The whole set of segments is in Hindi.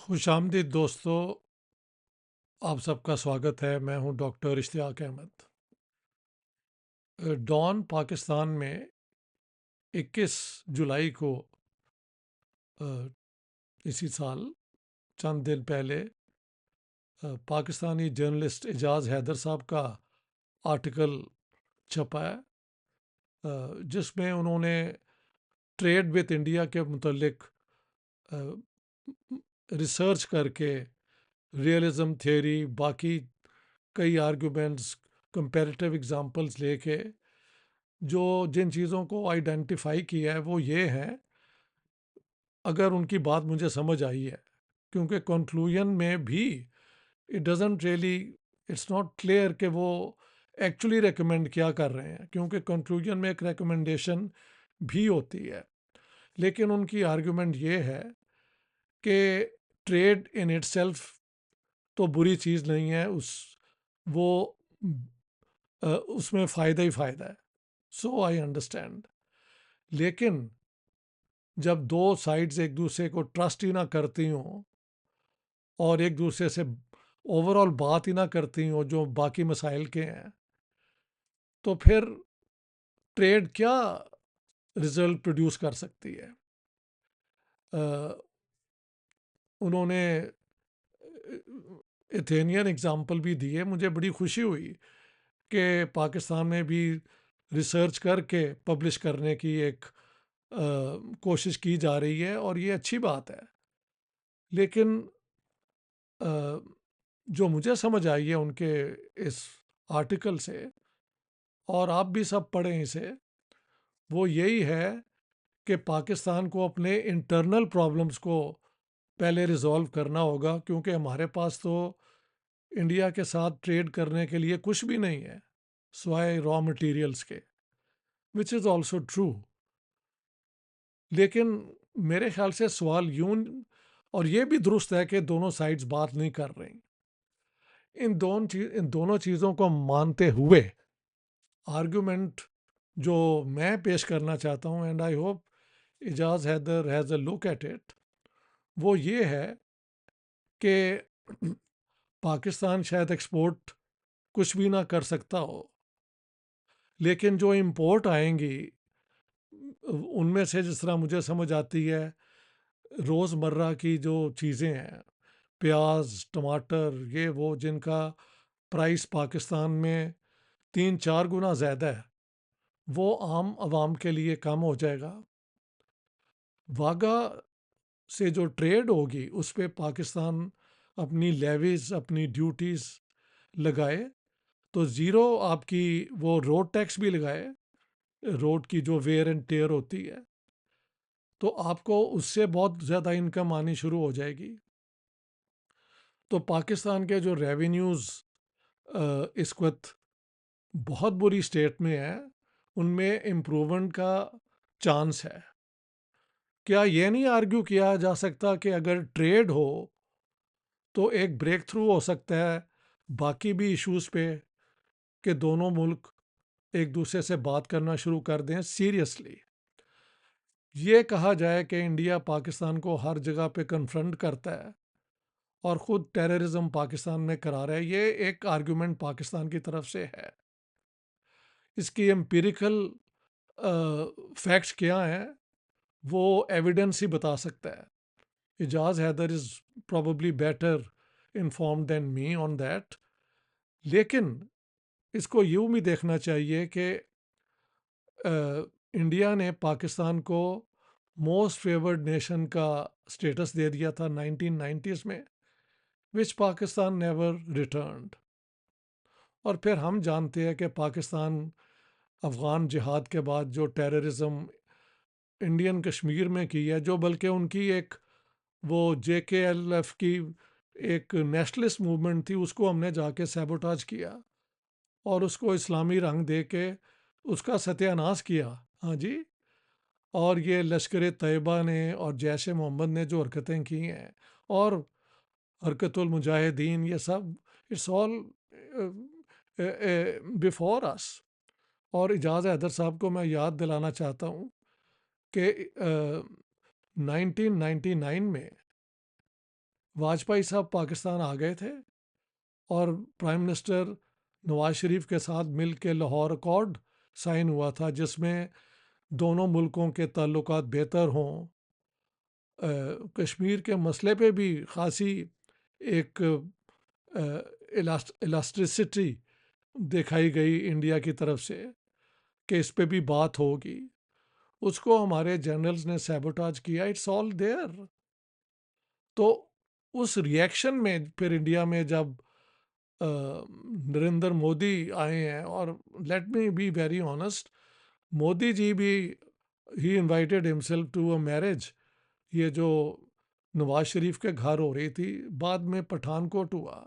खुशामदीद दोस्तों, आप सबका स्वागत है। मैं हूं डॉक्टर इश्तियाक अहमद। डॉन पाकिस्तान में 21 जुलाई को अ, इसी साल चंद दिन पहले पाकिस्तानी जर्नलिस्ट एजाज हैदर साहब का आर्टिकल छपा है, जिसमें उन्होंने ट्रेड विद इंडिया के मुतल्लिक रिसर्च करके रियलिज्म थ्योरी, बाकी कई आर्गूमेंट्स, कंपैरेटिव एग्जांपल्स लेके जो जिन चीज़ों को आइडेंटिफाई किया है वो ये है, अगर उनकी बात मुझे समझ आई है, क्योंकि कंक्लूजन में भी it doesn't really, it's not clear कि वो एक्चुअली रेकमेंड क्या कर रहे हैं, क्योंकि कंक्लूजन में एक रिकमेंडेशन भी होती है। लेकिन उनकी आर्गुमेंट ये है कि ट्रेड इन इटसेल्फ तो बुरी चीज़ नहीं है, वो उसमें फ़ायदा ही फ़ायदा है। सो आई अंडरस्टैंड। लेकिन जब दो साइड्स एक दूसरे को ट्रस्ट ही ना करती हों और एक दूसरे से ओवरऑल बात ही ना करती हों जो बाकी मसाइल के हैं, तो फिर ट्रेड क्या रिजल्ट प्रोड्यूस कर सकती है। अ, उन्होंने एथेनियन एग्जाम्पल भी दिए। मुझे बड़ी खुशी हुई कि पाकिस्तान में भी रिसर्च करके पब्लिश करने की एक कोशिश की जा रही है और ये अच्छी बात है। लेकिन अ, जो मुझे समझ आई है उनके इस आर्टिकल से, और आप भी सब पढ़ें इसे, वो यही है कि पाकिस्तान को अपने इंटरनल प्रॉब्लम्स को पहले रिजॉल्व करना होगा, क्योंकि हमारे पास तो इंडिया के साथ ट्रेड करने के लिए कुछ भी नहीं है सिवाय रॉ मटेरियल्स के, विच इज़ ऑल्सो ट्रू। लेकिन मेरे ख्याल से सवाल यूं, और ये भी दुरुस्त है कि दोनों साइड्स बात नहीं कर रही। इन दोनों चीज़ों को मानते हुए आर्गुमेंट जो मैं पेश करना चाहता हूँ, and I hope Ejaz Haider has a look at it, वो ये है कि पाकिस्तान शायद एक्सपोर्ट कुछ भी ना कर सकता हो, लेकिन जो इंपोर्ट आएंगी उनमें से, जिस तरह मुझे समझ आती है, रोज़मर्रा की जो चीज़ें हैं, प्याज, टमाटर, ये वो, जिनका प्राइस पाकिस्तान में 3-4 गुना ज़्यादा है, वो आम आवाम के लिए कम हो जाएगा। वागा से जो ट्रेड होगी उस पे पाकिस्तान अपनी लेवीज, अपनी ड्यूटीज़ लगाए, तो ज़ीरो आपकी वो रोड टैक्स भी लगाए, रोड की जो वेयर एंड टेयर होती है, तो आपको उससे बहुत ज़्यादा इनकम आनी शुरू हो जाएगी। तो पाकिस्तान के जो रेवेन्यूज़ इस वक्त बहुत बुरी स्टेट में है, उनमें इम्प्रूवमेंट का चांस है। क्या ये नहीं आर्ग्यू किया जा सकता कि अगर ट्रेड हो तो एक ब्रेक थ्रू हो सकता है बाकी भी इश्यूज पे, कि दोनों मुल्क एक दूसरे से बात करना शुरू कर दें सीरियसली। ये कहा जाए कि इंडिया पाकिस्तान को हर जगह पे कन्फ्रंट करता है और ख़ुद टेररिज्म पाकिस्तान में करा रहा है, ये एक आर्गुमेंट पाकिस्तान की तरफ से है। इसकी एम्पिरिकल फैक्ट्स क्या हैं वो एविडेंस ही बता सकता है। Ejaz Haider is probably better informed than me on that। लेकिन इसको यूं भी देखना चाहिए कि इंडिया ने पाकिस्तान को मोस्ट फेवर्ड नेशन का स्टेटस दे दिया था 1990s में, विच पाकिस्तान नेवर रिटर्न्ड। और फिर हम जानते हैं कि पाकिस्तान अफ़गान जिहाद के बाद जो टेररिज्म इंडियन कश्मीर में की है, जो बल्कि उनकी एक वो JKLF की एक नेशनलिस्ट मूवमेंट थी, उसको हमने जाके सैबोटाज किया और उसको इस्लामी रंग दे के उसका सत्यानाश किया। हाँ जी। और ये लश्कर तैयबा ने और जैश मोहम्मद ने जो हरकतें की हैं, और हरकतुल मुजाहिदीन, ये सब, इट्स ऑल बिफोर अस। और इजाज़ हैदर साहब को मैं याद दिलाना चाहता हूँ कि 1999 में वाजपेयी साहब पाकिस्तान आ गए थे और प्राइम मिनिस्टर नवाज शरीफ के साथ मिल के लाहौर अकॉर्ड साइन हुआ था, जिसमें दोनों मुल्कों के ताल्लुकात बेहतर हों। कश्मीर के मसले पे भी खासी एक इलास्टिसिटी दिखाई गई इंडिया की तरफ से कि इस पे भी बात होगी। उसको हमारे जनरल्स ने सैबोटाज किया। It's all there. तो उस रिएक्शन में फिर इंडिया में जब नरेंद्र मोदी आए हैं, और let me be very honest, Modi ji भी he invited himself to a marriage, ये जो नवाज शरीफ के घर हो रही थी, बाद में पठानकोट हुआ।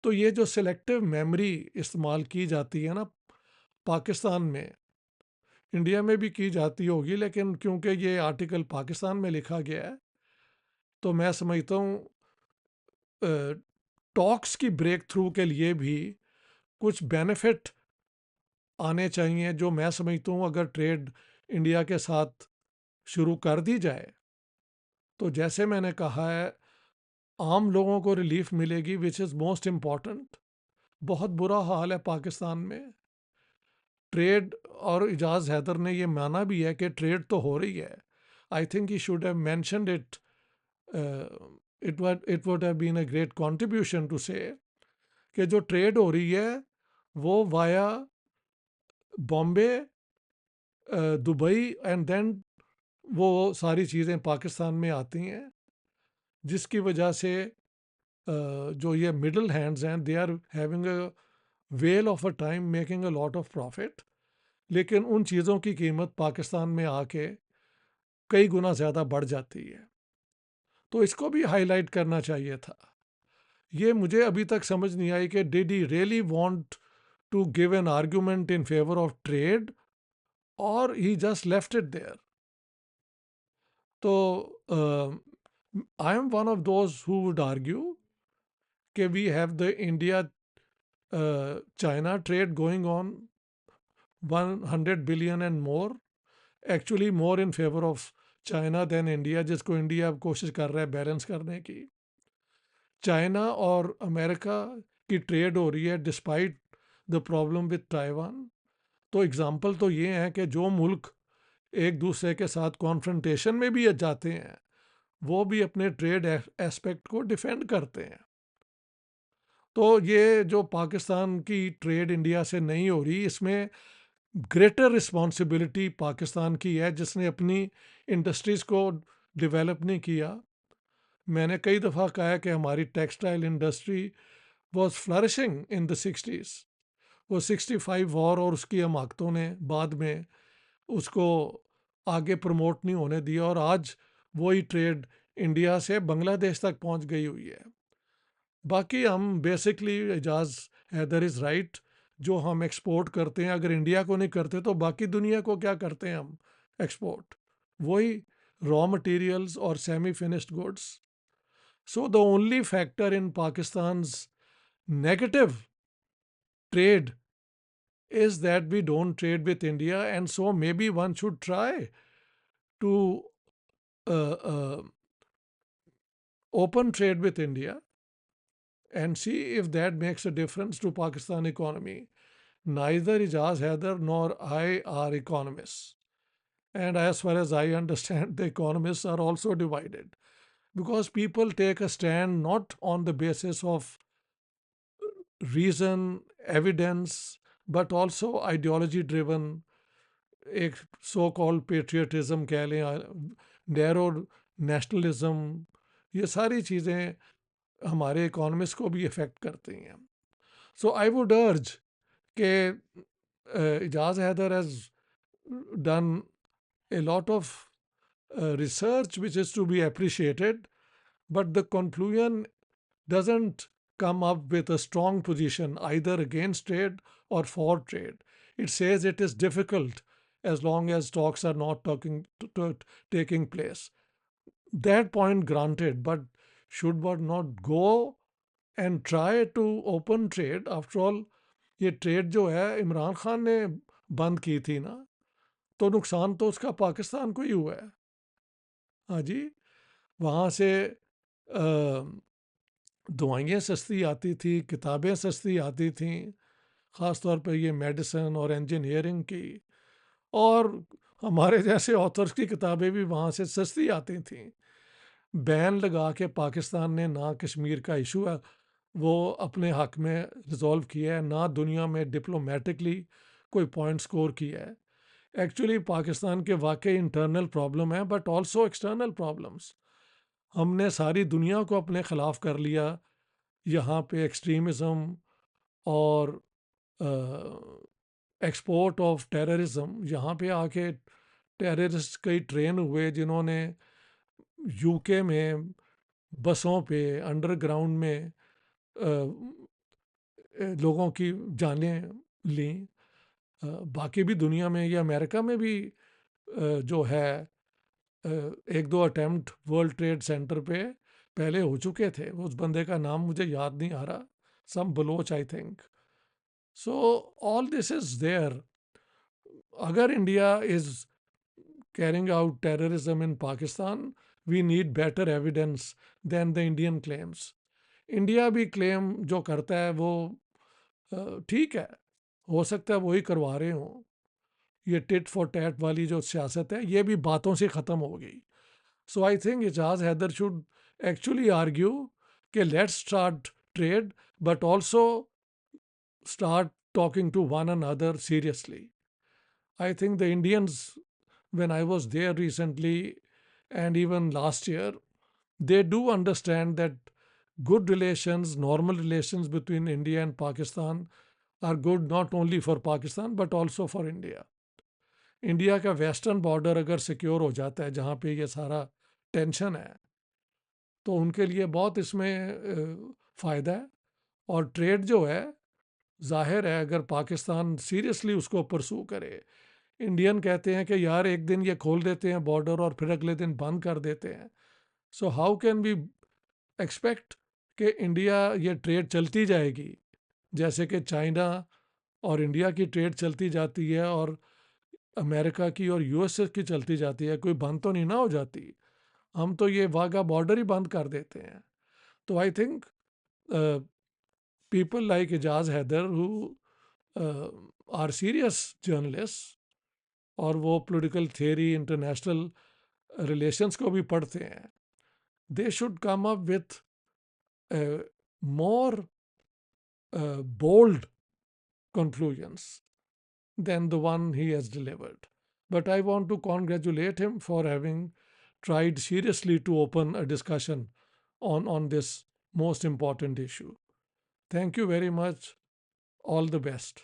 तो ये जो सिलेक्टिव मेमोरी इस्तेमाल की जाती है ना पाकिस्तान में, इंडिया में भी की जाती होगी, लेकिन क्योंकि ये आर्टिकल पाकिस्तान में लिखा गया है तो मैं समझता हूँ टॉक्स की ब्रेक थ्रू के लिए भी कुछ बेनिफिट आने चाहिए, जो मैं समझता हूँ अगर ट्रेड इंडिया के साथ शुरू कर दी जाए तो जैसे मैंने कहा है, आम लोगों को रिलीफ मिलेगी, विच इज़ मोस्ट इम्पॉर्टेंट। बहुत बुरा हाल है पाकिस्तान में ट्रेड, और इजाज़ हैदर ने ये माना भी है कि ट्रेड तो हो रही है। I think he should have mentioned it. It would have been a great contribution to say कि जो ट्रेड हो रही है वो via Bombay, Dubai and then वो सारी चीज़ें पाकिस्तान में आती हैं, जिसकी वजह से जो ये मिडल हैंड्स हैं they are having a whale of a time making a lot of profit. लेकिन उन चीज़ों की कीमत पाकिस्तान में आके कई गुना ज़्यादा बढ़ जाती है। तो इसको भी हाईलाइट करना चाहिए था। ये मुझे अभी तक समझ नहीं आई कि did he really want to give an argument in favour of trade और he just left it there. तो I am one of those who would argue कि we have the India China trade going on 100 billion and more, actually more in favour of China than India, जिसको इंडिया अब कोशिश कर रहा है बैलेंस करने की। चाइना और अमेरिका की ट्रेड हो रही है despite the problem with Taiwan. तो एग्जांपल तो ये हैं कि जो मुल्क एक दूसरे के साथ कॉन्फ्रंटेशन में भी जाते हैं वो भी अपने ट्रेड एस्पेक्ट को डिफेंड करते हैं। तो ये जो पाकिस्तान की ट्रेड इंडिया से नहीं हो रही, इसमें ग्रेटर रिस्पॉन्सिबिलिटी पाकिस्तान की है, जिसने अपनी इंडस्ट्रीज़ को डेवलप नहीं किया। मैंने कई दफ़ा कहा है कि हमारी textile industry was flourishing in the 60s। वो 65 वॉर और उसकी हमाकतों ने बाद में उसको आगे प्रमोट नहीं होने दिया, और आज वही ट्रेड इंडिया से बांग्लादेश तक पहुंच गई हुई है। बाकी हम basically, Ejaz Haider is right, जो हम एक्सपोर्ट करते हैं अगर इंडिया को नहीं करते तो बाकी दुनिया को क्या करते हैं हम एक्सपोर्ट? वही रॉ मटेरियल्स और semi finished goods. So the only factor in Pakistan's negative trade is that we don't trade with India, and so maybe one should try to uh, uh, open trade with India and see if that makes a difference to Pakistan economy. Neither Ijaz Haider nor I are economists, and as far as I understand, the economists are also divided because people take a stand not on the basis of reason, evidence, but also ideology driven, एक सो कॉल्ड पेट्रियटिज्म कह लें, नैरो नेशनलिज्म, ये सारी चीज़ें हमारे इकोनॉमिस्ट को भी इफ़ेक्ट करती हैं। सो आई वुड अर्ज के Ejaz Haider has done a lot of research which is to be appreciated, but the conclusion doesn't come up with a strong position either against trade or for trade. It says it is difficult as long as talks are not taking place. That point granted, but should one not go and try to open trade? After all, ये ट्रेड जो है इमरान खान ने बंद की थी ना, तो नुकसान तो उसका पाकिस्तान को ही हुआ है। हाँ जी, वहाँ से दवाइयाँ सस्ती आती थी, किताबें सस्ती आती थीं, ख़ास तौर पे ये मेडिसिन और इंजीनियरिंग की, और हमारे जैसे ऑथर्स की किताबें भी वहाँ से सस्ती आती थीं। बैन लगा के पाकिस्तान ने ना कश्मीर का इशू है वो अपने हक में रिजॉल्व किया है, ना दुनिया में डिप्लोमेटिकली कोई पॉइंट स्कोर किया है। एक्चुअली पाकिस्तान के वाकई इंटरनल प्रॉब्लम है, बट ऑल्सो एक्सटर्नल प्रॉब्लम्स। हमने सारी दुनिया को अपने ख़िलाफ़ कर लिया। यहाँ पे एक्सट्रीमिज़म और एक्सपोर्ट ऑफ टेररिज्म, यहाँ पे आके टेररिस्ट कई ट्रेन हुए जिन्होंने यूके में बसों पे अंडरग्राउंड में लोगों की जानें ली। बाकी भी दुनिया में, या अमेरिका में भी जो है एक दो अटेम्प्ट वर्ल्ड ट्रेड सेंटर पे पहले हो चुके थे। उस बंदे का नाम मुझे याद नहीं आ रहा, some Baloch I think. So all this is there. अगर India is carrying out terrorism in Pakistan, we need better evidence than the Indian claims. India भी क्लेम जो करता है वो ठीक है, हो सकता है वही करवा रहे हों। ये टिट फॉर टैट वाली जो सियासत है ये भी बातों से ख़त्म हो गई। So I think Ijaz Haider should actually argue कि let's start trade, but also start talking to one another seriously. I think the Indians, when I was there recently and even last year, they do understand that good relations, normal relations between India and Pakistan are good not only for Pakistan but also for India. India का वेस्टर्न बॉर्डर अगर सिक्योर हो जाता है जहाँ पे ये सारा टेंशन है, तो उनके लिए बहुत इसमें फ़ायदा है। और ट्रेड जो है, जाहिर है अगर पाकिस्तान सीरियसली उसको परसू करे। इंडियन कहते हैं कि यार एक दिन ये खोल देते हैं बॉर्डर और फिर अगले दिन बंद कर देते हैं। So how can we expect कि इंडिया ये ट्रेड चलती जाएगी? जैसे कि चाइना और इंडिया की ट्रेड चलती जाती है और अमेरिका की और यूएसए की चलती जाती है, कोई बंद तो नहीं ना हो जाती। हम तो ये वाघा बॉर्डर ही बंद कर देते हैं। तो I think people like Ijaz Haider who are serious journalists और वो पॉलिटिकल थियरी, इंटरनेशनल रिलेशंस को भी पढ़ते हैं, they should come up with more bold conclusions than the one he has delivered. But I want to congratulate him for having tried seriously to open a discussion on this most important issue. Thank you very much. All the best.